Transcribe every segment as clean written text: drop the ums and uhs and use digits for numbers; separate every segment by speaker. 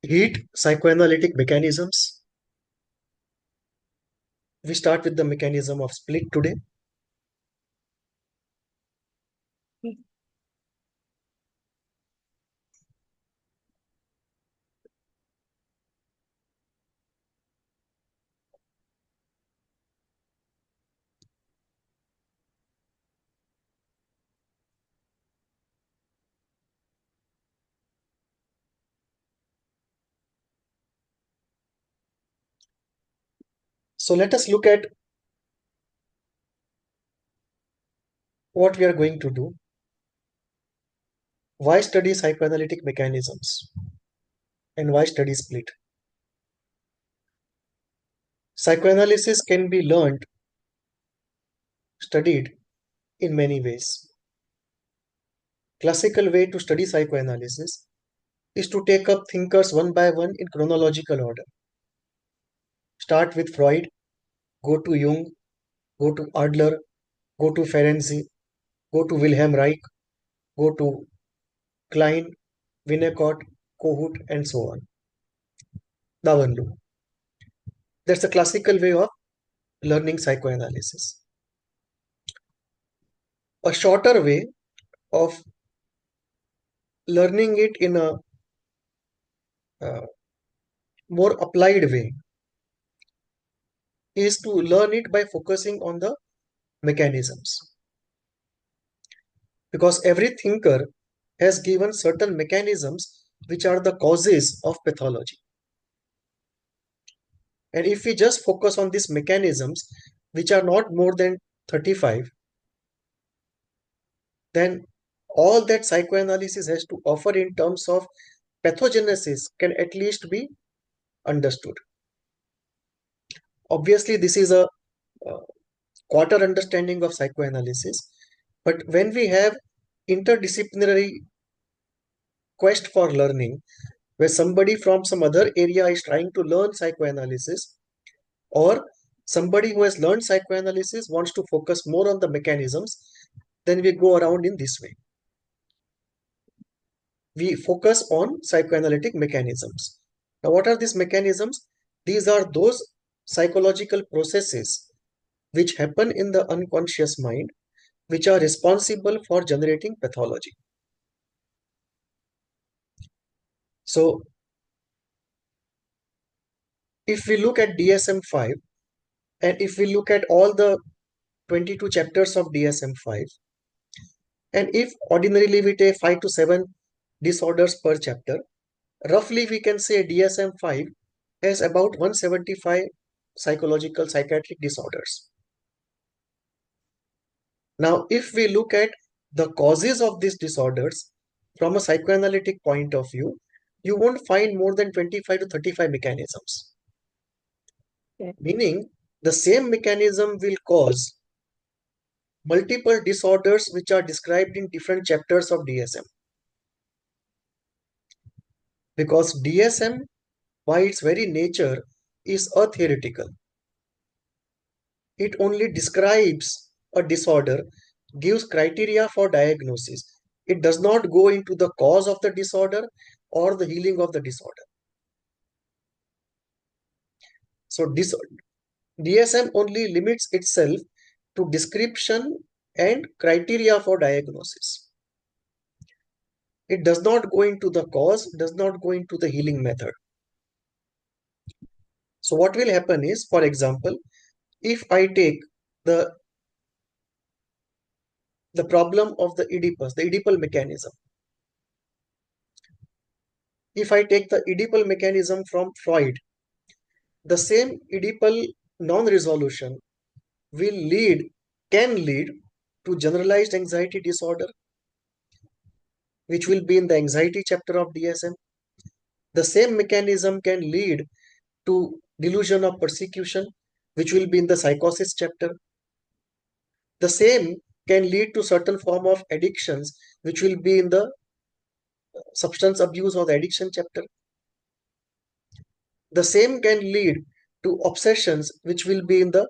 Speaker 1: Heat psychoanalytic mechanisms. We start with the mechanism of split today. So let us look at what we are going to do. Why study psychoanalytic mechanisms and why study split? Psychoanalysis can be learned, studied in many ways. Classical way to study psychoanalysis is to take up thinkers one by one in chronological order. Start with Freud, go to Jung, go to Adler, go to Ferenczi, go to Wilhelm Reich, go to Klein, Winnicott, Kohut, and so on. Davanlu. That's a classical way of learning psychoanalysis. A shorter way of learning it in a more applied way is to learn it by focusing on the mechanisms. Because every thinker has given certain mechanisms which are the causes of pathology. And if we just focus on these mechanisms, which are not more than 35, then all that psychoanalysis has to offer in terms of pathogenesis can at least be understood. Obviously, this is a quarter understanding of psychoanalysis, but when we have interdisciplinary quest for learning, where somebody from some other area is trying to learn psychoanalysis, or somebody who has learned psychoanalysis wants to focus more on the mechanisms, then we go around in this way. We focus on psychoanalytic mechanisms. Now, what are these mechanisms? These are those psychological processes which happen in the unconscious mind, which are responsible for generating pathology. So, if we look at DSM-5, and if we look at all the 22 chapters of DSM-5, and if ordinarily we take 5 to 7 disorders per chapter, roughly we can say DSM-5 has about 175 psychological psychiatric disorders. Now, if we look at the causes of these disorders from a psychoanalytic point of view, you won't find more than 25 to 35 mechanisms. Okay. Meaning, the same mechanism will cause multiple disorders which are described in different chapters of DSM. Because DSM, by its very nature, is theoretical. It only describes a disorder, gives criteria for diagnosis. It does not go into the cause of the disorder or the healing of the disorder. So DSM only limits itself to description and criteria for diagnosis. It does not go into the cause, does not go into the healing method. So what will happen is, for example, if I take the problem of the Oedipus, the Oedipal mechanism. If I take the Oedipal mechanism from Freud, the same Oedipal non-resolution can lead to generalized anxiety disorder, which will be in the anxiety chapter of DSM. The same mechanism can lead to delusion of persecution, which will be in the psychosis chapter. The same can lead to certain form of addictions, which will be in the substance abuse or the addiction chapter. The same can lead to obsessions, which will be in the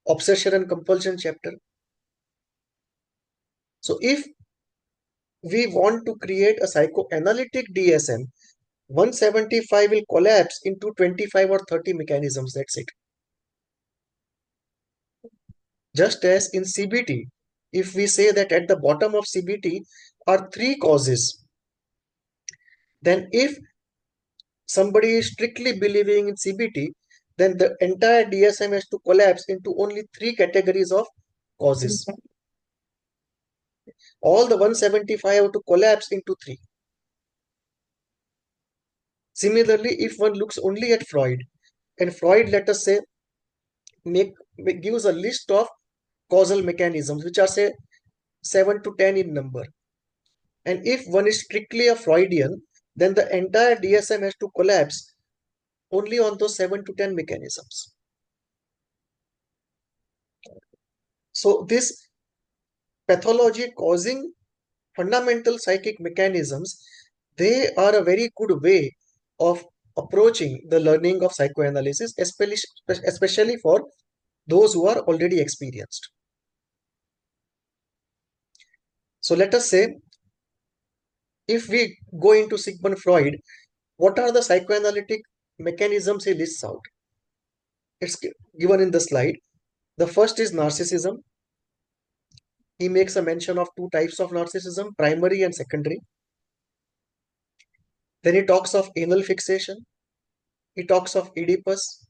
Speaker 1: obsession and compulsion chapter. So if we want to create a psychoanalytic DSM, 175 will collapse into 25 or 30 mechanisms. That's it. Just as in CBT, if we say that at the bottom of CBT are three causes, then if somebody is strictly believing in CBT, then the entire DSM has to collapse into only three categories of causes. All the 175 have to collapse into three. Similarly, if one looks only at Freud, and Freud, let us say, gives a list of causal mechanisms, which are say 7 to 10 in number. And if one is strictly a Freudian, then the entire DSM has to collapse only on those 7 to 10 mechanisms. So this pathology causing fundamental psychic mechanisms, they are a very good way of approaching the learning of psychoanalysis, especially for those who are already experienced. So let us say, if we go into Sigmund Freud, what are the psychoanalytic mechanisms he lists out? It's given in the slide. The first is narcissism. He makes a mention of two types of narcissism, primary and secondary. Then he talks of anal fixation. He talks of Oedipus.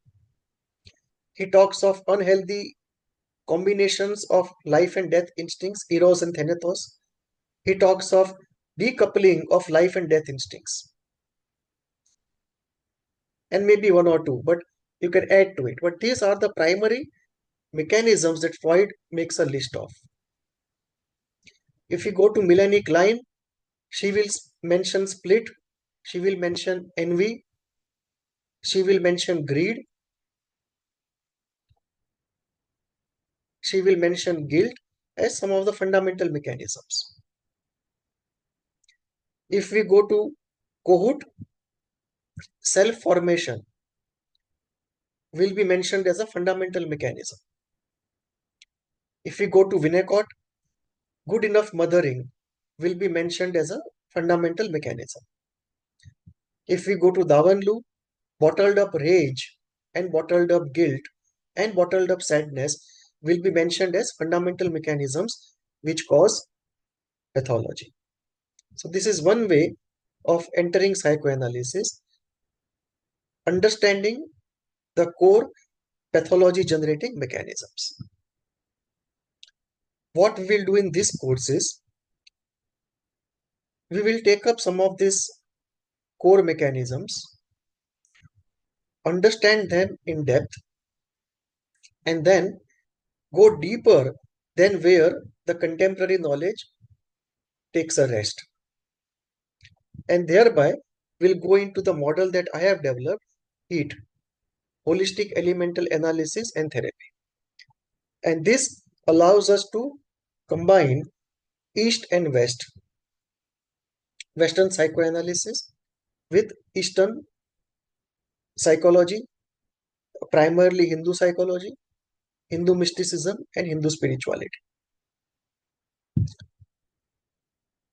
Speaker 1: He talks of unhealthy combinations of life and death instincts, Eros and Thanatos. He talks of decoupling of life and death instincts. And maybe one or two, but you can add to it. But these are the primary mechanisms that Freud makes a list of. If you go to Melanie Klein, she will mention split, she will mention envy, she will mention greed, she will mention guilt as some of the fundamental mechanisms. If we go to Kohut, self-formation will be mentioned as a fundamental mechanism. If we go to Winnicott, good enough mothering will be mentioned as a fundamental mechanism. If we go to Davanlu, bottled up rage and bottled up guilt and bottled up sadness will be mentioned as fundamental mechanisms which cause pathology. So this is one way of entering psychoanalysis, understanding the core pathology generating mechanisms. What we will do in this course is, we will take up some of these core mechanisms, understand them in depth, and then go deeper than where the contemporary knowledge takes a rest. And thereby we'll go into the model that I have developed, HEAT, Holistic Elemental Analysis and Therapy. And this allows us to combine East and West, Western psychoanalysis with Eastern psychology, primarily Hindu psychology, Hindu mysticism, and Hindu spirituality.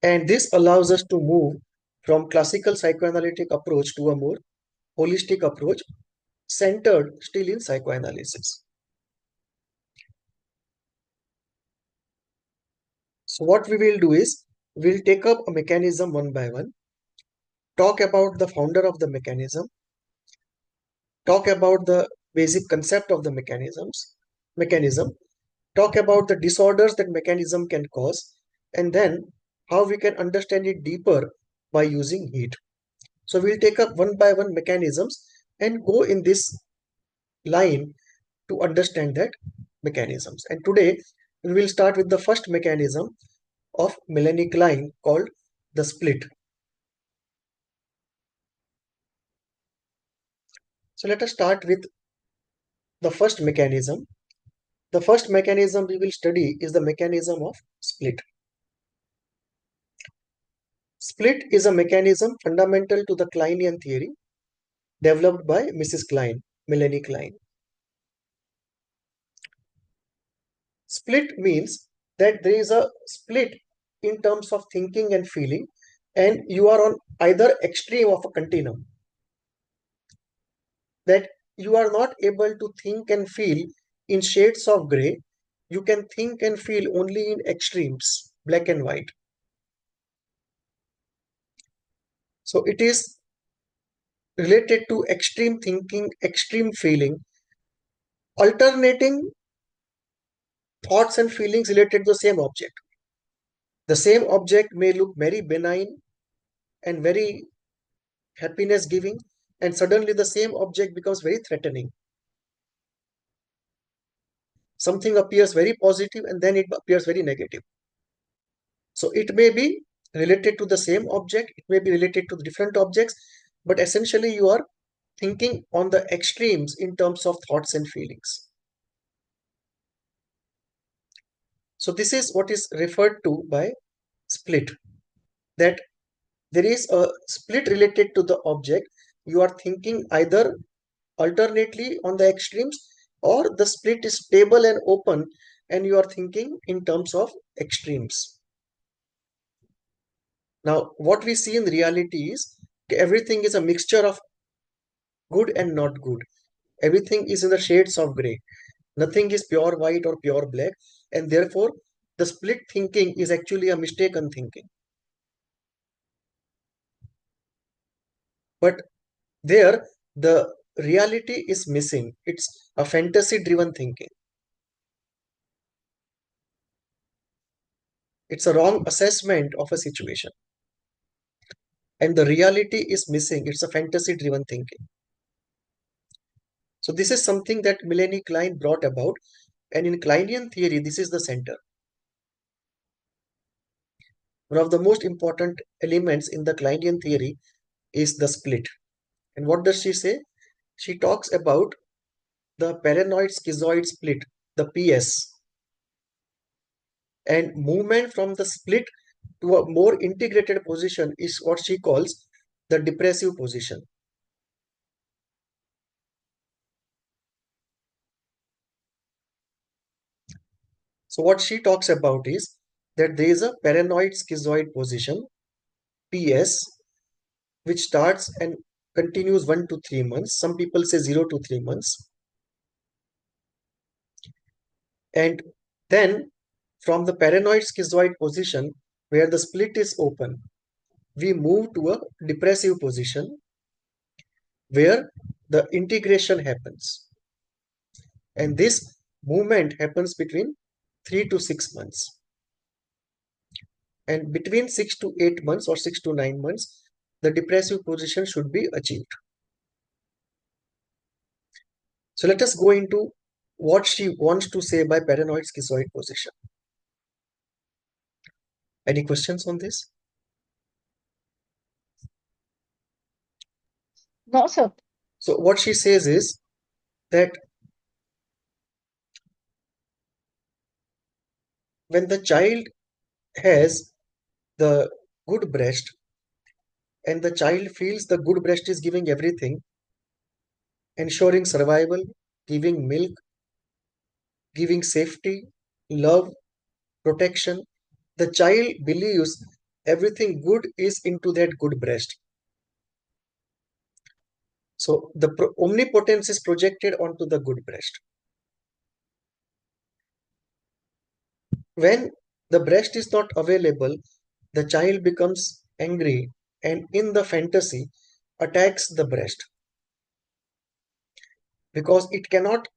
Speaker 1: And this allows us to move from classical psychoanalytic approach to a more holistic approach centered still in psychoanalysis. So what we will do is, we'll take up a mechanism one by one, talk about the founder of the mechanism, talk about the basic concept of the mechanism, talk about the disorders that mechanism can cause, and then how we can understand it deeper by using HEAT. So we'll take up one by one mechanisms and go in this line to understand that mechanisms. And today we will start with the first mechanism of Melanie Klein called the split. So let us start with the first mechanism. The first mechanism we will study is the mechanism of split. Split is a mechanism fundamental to the Kleinian theory developed by Mrs. Klein, Melanie Klein. Split means that there is a split in terms of thinking and feeling and you are on either extreme of a continuum, that you are not able to think and feel in shades of gray. You can think and feel only in extremes, black and white. So it is related to extreme thinking, extreme feeling, alternating thoughts and feelings related to the same object. The same object may look very benign and very happiness giving, and suddenly the same object becomes very threatening. Something appears very positive and then it appears very negative. So it may be related to the same object, it may be related to different objects, but essentially you are thinking on the extremes in terms of thoughts and feelings. So this is what is referred to by split, that there is a split related to the object. You are thinking either alternately on the extremes, or the split is stable and open and you are thinking in terms of extremes. Now, what we see in reality is everything is a mixture of good and not good. Everything is in the shades of gray. Nothing is pure white or pure black, and therefore the split thinking is actually a mistaken thinking. But there, the reality is missing. It's a fantasy driven thinking. It's a wrong assessment of a situation. And the reality is missing. It's a fantasy driven thinking. So this is something that Melanie Klein brought about. And in Kleinian theory, this is the center. One of the most important elements in the Kleinian theory is the split. And what does she say? She talks about the paranoid schizoid split, the PS, and movement from the split to a more integrated position is what she calls the depressive position. So what she talks about is that there is a paranoid schizoid position, PS, which starts and continues 1 to 3 months. Some people say 0 to 3 months. And then from the paranoid schizoid position, where the split is open, we move to a depressive position where the integration happens. And this movement happens between 3 to 6 months. And between 6 to 8 months or 6 to 9 months, the depressive position should be achieved. So let us go into what she wants to say by paranoid schizoid position. Any questions on this?
Speaker 2: No, sir.
Speaker 1: So what she says is that when the child has the good breast and the child feels the good breast is giving everything, ensuring survival, giving milk, giving safety, love, protection, the child believes everything good is into that good breast. So the omnipotence is projected onto the good breast. When the breast is not available, the child becomes angry and in the fantasy attacks the breast because it cannot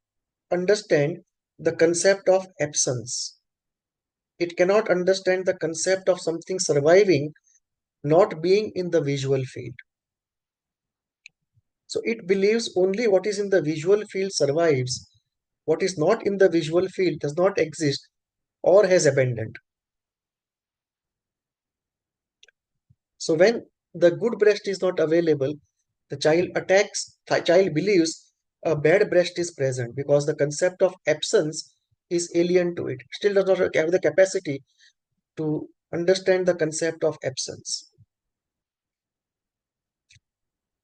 Speaker 1: understand the concept of absence. It cannot understand the concept of something surviving, not being in the visual field. So it believes only what is in the visual field survives. What is not in the visual field does not exist or has abandoned. So when the good breast is not available, the child believes a bad breast is present because the concept of absence is alien to it. Still does not have the capacity to understand the concept of absence.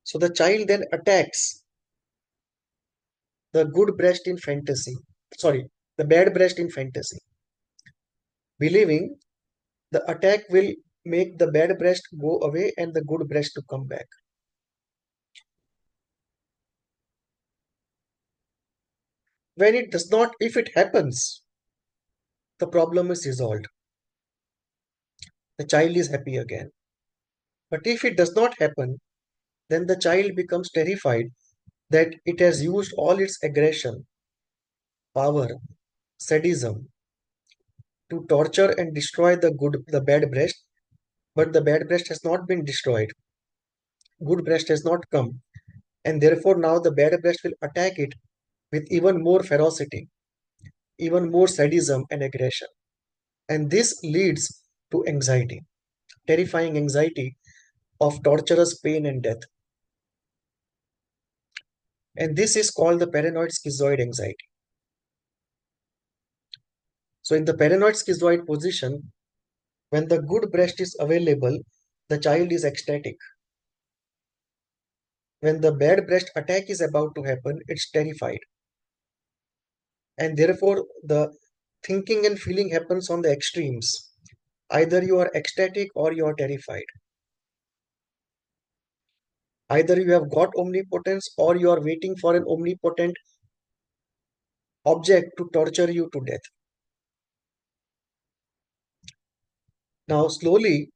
Speaker 1: So the child then attacks the good breast in fantasy, the bad breast in fantasy, believing the attack will make the bad breast go away and the good breast to come back. When it does not, if it happens, the problem is resolved. The child is happy again. But if it does not happen, then the child becomes terrified that it has used all its aggression, power, sadism to torture and destroy the bad breast, but the bad breast has not been destroyed. Good breast has not come, and therefore now the bad breast will attack it with even more ferocity, even more sadism and aggression. And this leads to anxiety, terrifying anxiety of torturous pain and death. And this is called the paranoid schizoid anxiety. So in the paranoid schizoid position, when the good breast is available, the child is ecstatic. When the bad breast attack is about to happen, it's terrified. And therefore, the thinking and feeling happens on the extremes. Either you are ecstatic or you are terrified. Either you have got omnipotence or you are waiting for an omnipotent object to torture you to death. Now, slowly,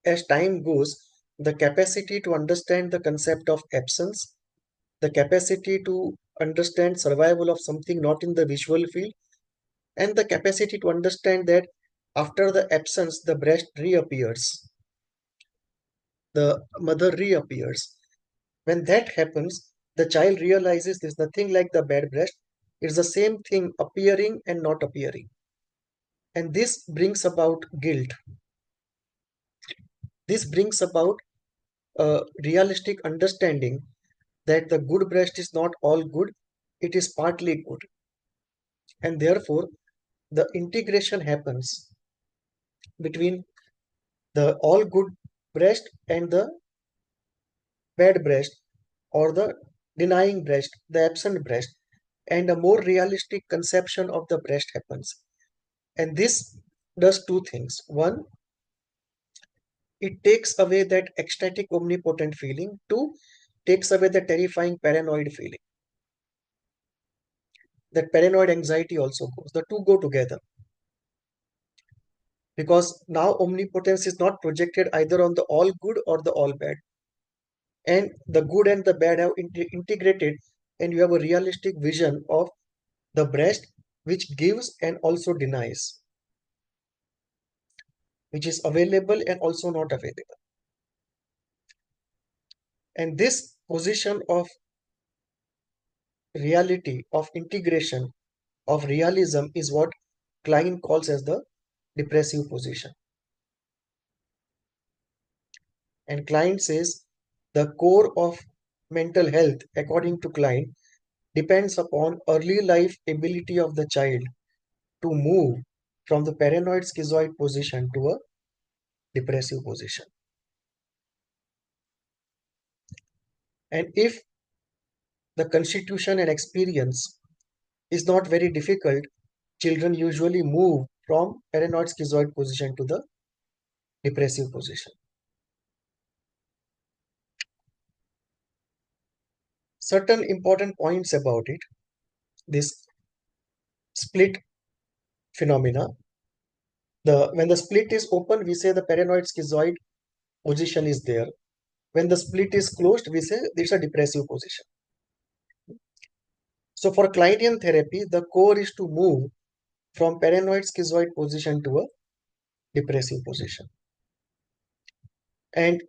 Speaker 1: as time goes, the capacity to understand the concept of absence, the capacity to understand survival of something not in the visual field, and the capacity to understand that after the absence, the breast reappears, the mother reappears. When that happens, the child realizes there's nothing like the bad breast. It's the same thing appearing and not appearing. And this brings about guilt. This brings about a realistic understanding that the good breast is not all good, it is partly good. And therefore, the integration happens between the all good breast and the bad breast, or the denying breast, the absent breast, and a more realistic conception of the breast happens. And this does two things. One, it takes away that ecstatic omnipotent feeling. Two, takes away the terrifying paranoid feeling. That paranoid anxiety also goes. The two go together. Because now omnipotence is not projected either on the all good or the all bad. And the good and the bad have integrated, and you have a realistic vision of the breast which gives and also denies, which is available and also not available. And this position of reality, of integration, of realism is what Klein calls as the depressive position. And Klein says the core of mental health, according to Klein, depends upon early life ability of the child to move from the paranoid schizoid position to a depressive position. And if the constitution and experience is not very difficult, children usually move from paranoid schizoid position to the depressive position. Certain important points about it, this split phenomena. When the split is open, we say the paranoid schizoid position is there. When the split is closed, we say it's a depressive position. So for Kleinian therapy, the core is to move from paranoid schizoid position to a depressive position. And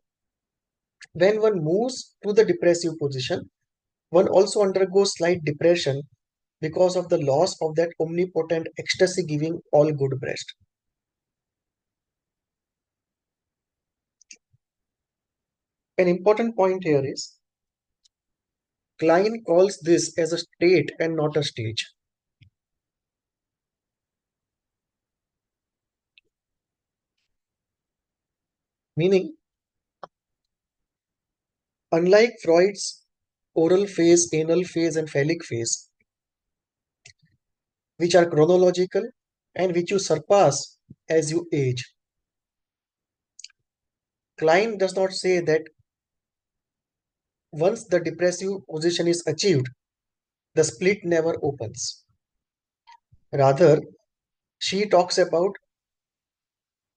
Speaker 1: when one moves to the depressive position, one also undergoes slight depression because of the loss of that omnipotent ecstasy giving all good breast. An important point here is Klein calls this as a state and not a stage. Meaning, unlike Freud's oral phase, anal phase, and phallic phase, which are chronological and which you surpass as you age, Klein does not say that once the depressive position is achieved, the split never opens. Rather, she talks about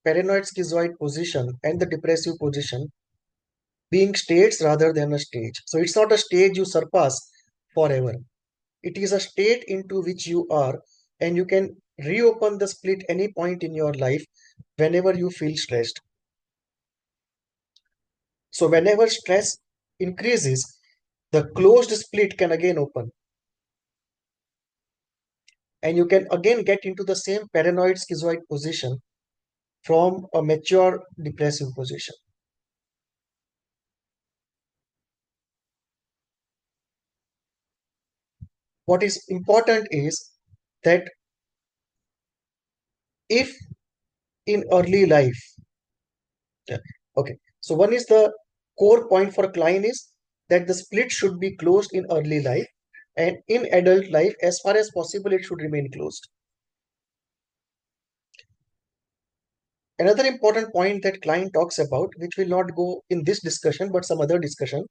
Speaker 1: paranoid schizoid position and the depressive position being states rather than a stage. So it's not a stage you surpass forever. It is a state into which you are, and you can reopen the split any point in your life whenever you feel stressed. So whenever stress increases, the closed split can again open, and you can again get into the same paranoid schizoid position from a mature depressive position. What is important is that if in early life, yeah, okay, so one is the core point for Klein is that the split should be closed in early life, and in adult life, as far as possible, it should remain closed. Another important point that Klein talks about, which will not go in this discussion but some other discussion,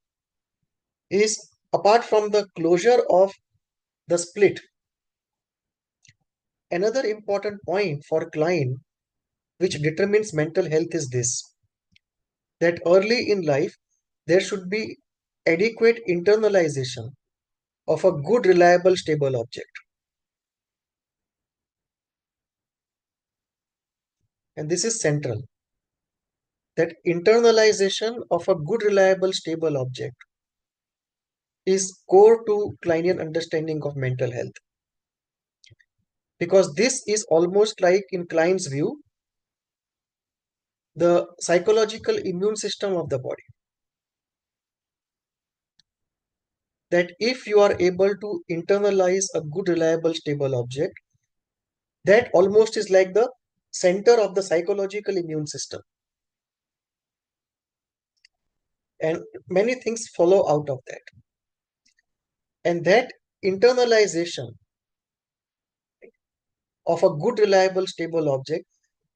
Speaker 1: is apart from the closure of the split, another important point for Klein which determines mental health is this, that early in life there should be adequate internalization of a good, reliable, stable object. And this is central, that internalization of a good, reliable, stable object is core to Kleinian understanding of mental health. Because this is almost like, in Klein's view, the psychological immune system of the body. That if you are able to internalize a good, reliable, stable object, that almost is like the center of the psychological immune system. And many things follow out of that. And that internalization of a good, reliable, stable object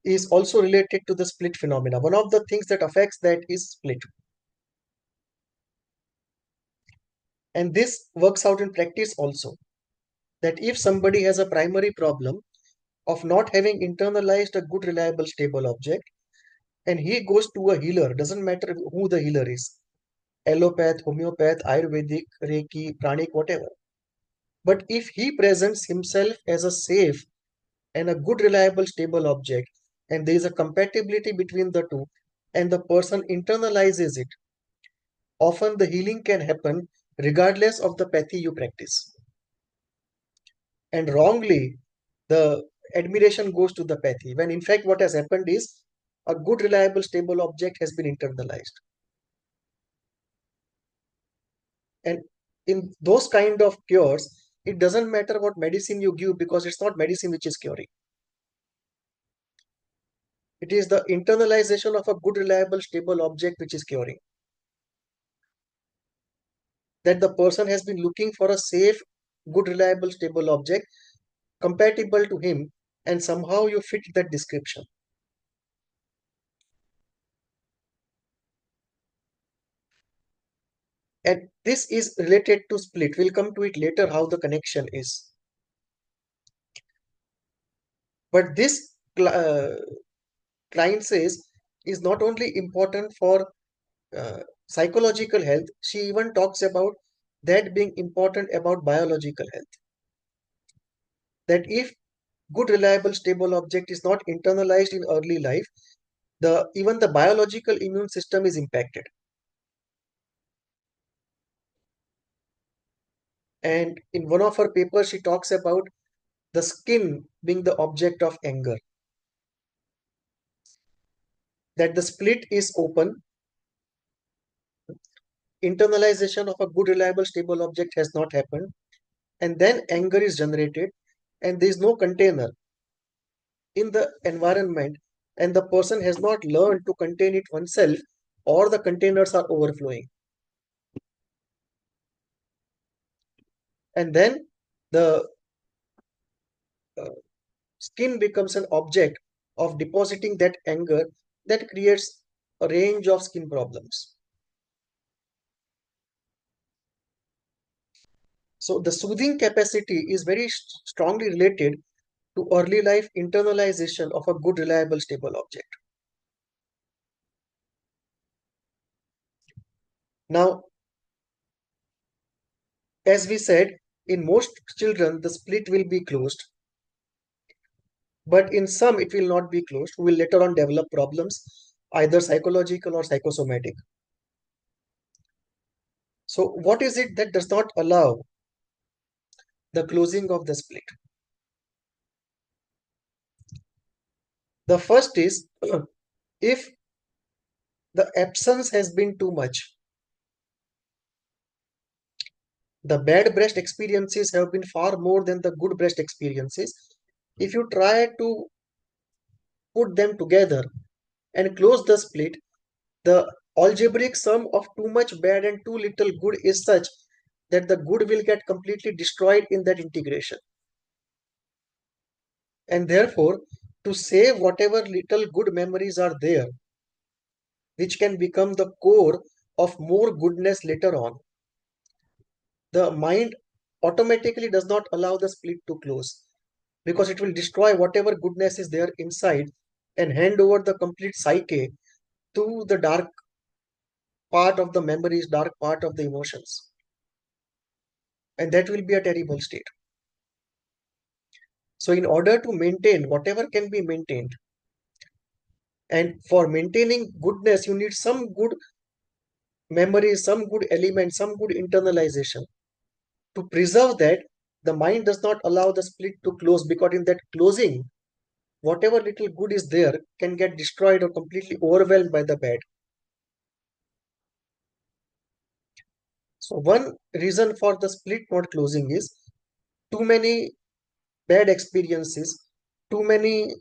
Speaker 1: is also related to the split phenomena. One of the things that affects that is split. And this works out in practice also. That if somebody has a primary problem of not having internalized a good, reliable, stable object, and he goes to a healer, doesn't matter who the healer is, allopath, homeopath, Ayurvedic, Reiki, pranic, whatever. But if he presents himself as a safe and a good, reliable, stable object, and there is a compatibility between the two, and the person internalizes it, often the healing can happen regardless of the pathy you practice. And wrongly, the admiration goes to the pathy, when in fact what has happened is a good, reliable, stable object has been internalized. And in those kind of cures, it doesn't matter what medicine you give, because it's not medicine which is curing. It is the internalization of a good, reliable, stable object which is curing. That the person has been looking for a safe, good, reliable, stable object compatible to him, and somehow you fit that description. And this is related to split. We'll come to it later how the connection is. But this client says is not only important for psychological health, she even talks about that being important about biological health. That if good, reliable, stable object is not internalized in early life, even the biological immune system is impacted. And in one of her papers, she talks about the skin being the object of anger. That the split is open, internalization of a good, reliable, stable object has not happened, and then anger is generated, and there is no container in the environment, and the person has not learned to contain it oneself, or the containers are overflowing. And then the uh, skin becomes an object of depositing that anger that creates a range of skin problems. So the soothing capacity is very strongly related to early life internalization of a good, reliable, stable object. Now, as we said, in most children, the split will be closed, but in some, it will not be closed, who will later on develop problems, either psychological or psychosomatic. So, what is it that does not allow the closing of the split? The first is if the absence has been too much. The bad breast experiences have been far more than the good breast experiences. If you try to put them together and close the split, the algebraic sum of too much bad and too little good is such that the good will get completely destroyed in that integration. And therefore, to save whatever little good memories are there, which can become the core of more goodness later on, the mind automatically does not allow the split to close, because it will destroy whatever goodness is there inside and hand over the complete psyche to the dark part of the memories, dark part of the emotions. And that will be a terrible state. So, in order to maintain whatever can be maintained, and for maintaining goodness, you need some good memories, some good elements, some good internalization. To preserve that, the mind does not allow the split to close, because in that closing, whatever little good is there can get destroyed or completely overwhelmed by the bad. So one reason for the split not closing is too many bad experiences, too many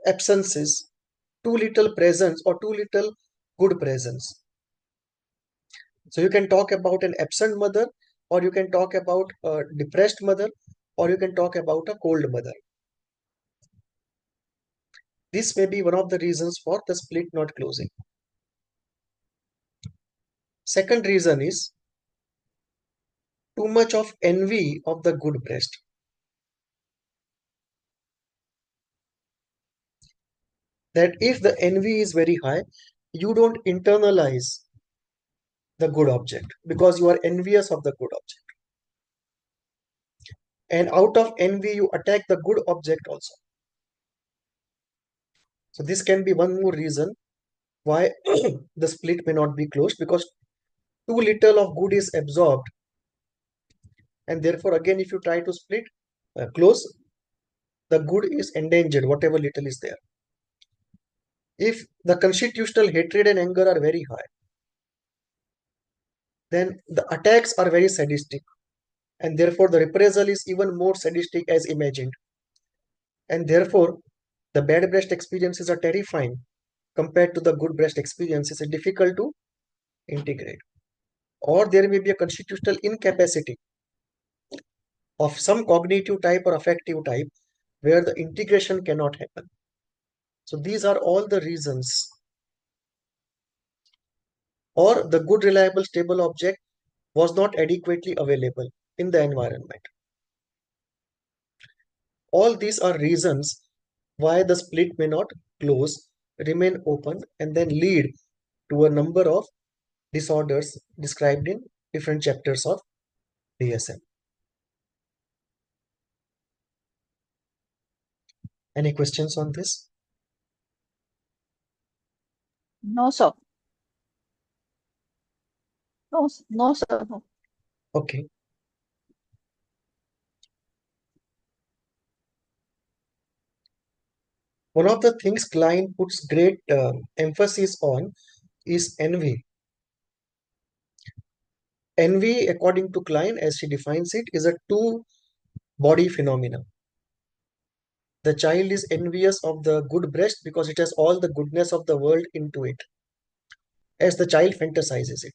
Speaker 1: absences, too little presence, or too little good presence. So you can talk about an absent mother, or you can talk about a depressed mother, or you can talk about a cold mother. This may be one of the reasons for the split not closing. Second reason is too much of envy of the good breast. That if the envy is very high, you don't internalize the good object because you are envious of the good object. And out of envy, you attack the good object also. So this can be one more reason why the split may not be closed, because too little of good is absorbed. And therefore, again, if you try to split, close, the good is endangered, whatever little is there. If the constitutional hatred and anger are very high, then the attacks are very sadistic, and therefore the reprisal is even more sadistic as imagined. And therefore, the bad breast experiences are terrifying compared to the good breast experiences. It's difficult to integrate. Or there may be a constitutional incapacity of some cognitive type or affective type where the integration cannot happen. So these are all the reasons. Or the good, reliable, stable object was not adequately available in the environment. All these are reasons why the split may not close, remain open, and then lead to a number of disorders described in different chapters of DSM. Any questions on this?
Speaker 2: No, sir. No, sir. No.
Speaker 1: Okay. One of the things Klein puts great emphasis on is envy. Envy, according to Klein, as she defines it, is a two-body phenomenon. The child is envious of the good breast because it has all the goodness of the world into it, as the child fantasizes it.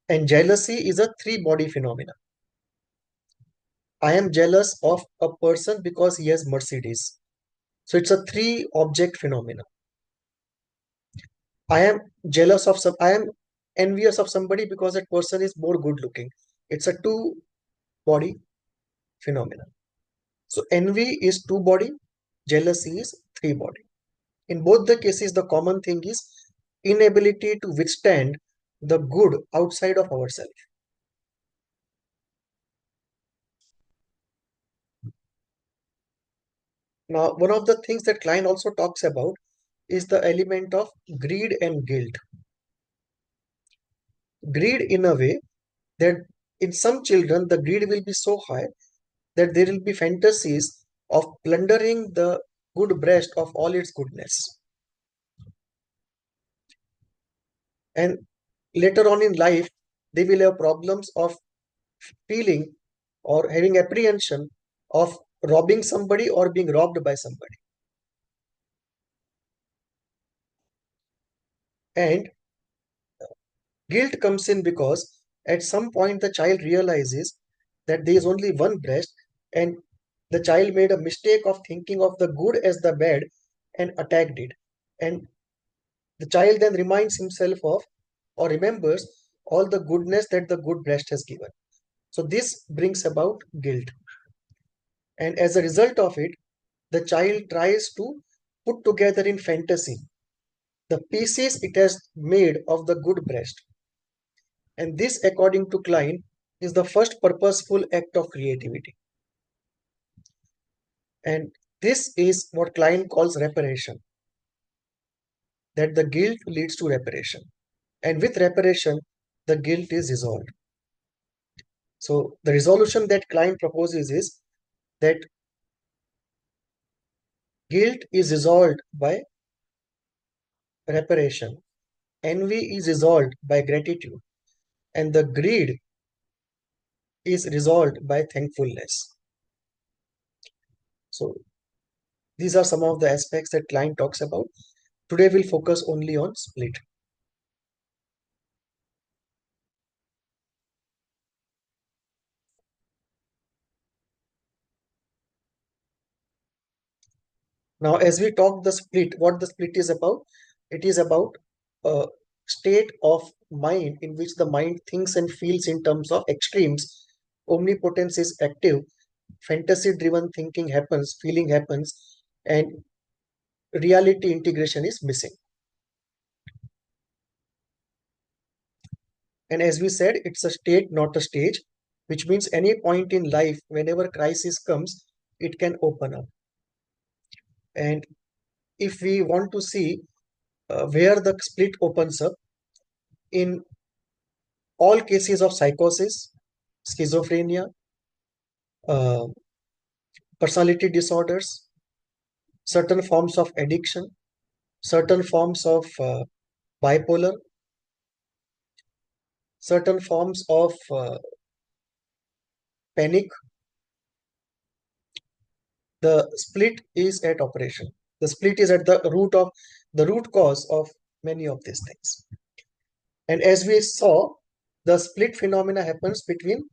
Speaker 1: And jealousy is a three-body phenomenon. I am jealous of a person because he has Mercedes. So it's a three object phenomena. I am jealous of some, I am envious of somebody because that person is more good looking. It's a two body phenomena. So envy is two body, jealousy is three body. In both the cases, the common thing is inability to withstand the good outside of ourselves. Now, one of the things that Klein also talks about is the element of greed and guilt. Greed in a way that in some children, the greed will be so high that there will be fantasies of plundering the good breast of all its goodness. And later on in life, they will have problems of feeling or having apprehension of robbing somebody or being robbed by somebody. And guilt comes in because at some point the child realizes that there is only one breast and the child made a mistake of thinking of the good as the bad and attacked it. And the child then reminds himself of or remembers all the goodness that the good breast has given. So this brings about guilt. And as a result of it, the child tries to put together in fantasy the pieces it has made of the good breast. And this, according to Klein, is the first purposeful act of creativity. And this is what Klein calls reparation, that the guilt leads to reparation. And with reparation, the guilt is resolved. So the resolution that Klein proposes is that guilt is resolved by reparation, envy is resolved by gratitude, and the greed is resolved by thankfulness. So these are some of the aspects that Klein talks about. Today we'll focus only on split. Now, as we talk the split, what the split is about, it is about a state of mind in which the mind thinks and feels in terms of extremes. Omnipotence is active, fantasy-driven thinking happens, feeling happens, and reality integration is missing. And as we said, it's a state, not a stage, which means any point in life, whenever crisis comes, it can open up. And if we want to see where the split opens up, in all cases of psychosis, schizophrenia, uh, personality disorders, certain forms of addiction, certain forms of bipolar, certain forms of panic, the split is at operation. The split is at the root cause of many of these things. And as we saw, the split phenomena happens between,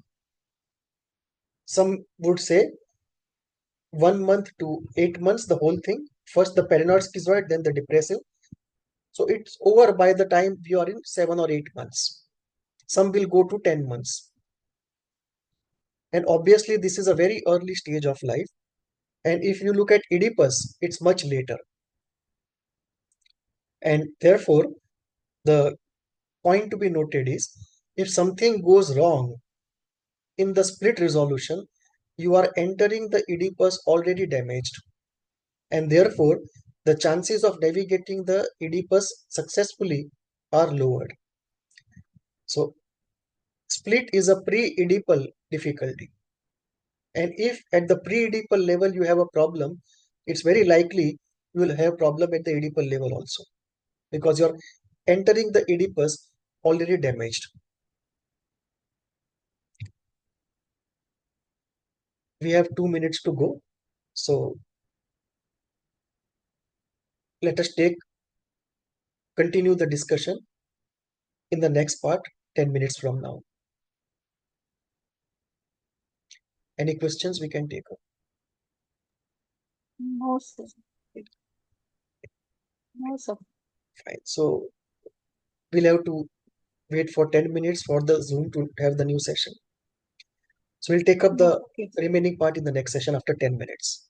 Speaker 1: some would say, 1 month to 8 months, the whole thing. First the paranoid schizoid, then the depressive. So it's over by the time we are in 7 or 8 months. Some will go to 10 months. And obviously, this is a very early stage of life. And if you look at Oedipus, it's much later. And therefore, the point to be noted is if something goes wrong in the split resolution, you are entering the Oedipus already damaged. And therefore, the chances of navigating the Oedipus successfully are lowered. So, split is a pre-Oedipal difficulty. And if at the pre-Oedipal level you have a problem, it's very likely you will have problem at the Oedipal level also, because you're entering the Oedipus already damaged. We have 2 minutes to go. So let us continue the discussion in the next part 10 minutes from now. Any questions we can take up?
Speaker 2: No, sir. No, sir.
Speaker 1: Fine. So we'll have to wait for 10 minutes for the Zoom to have the new session. So we'll take up the
Speaker 2: Okay.
Speaker 1: remaining part in the next session after 10 minutes.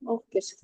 Speaker 2: Okay, sir.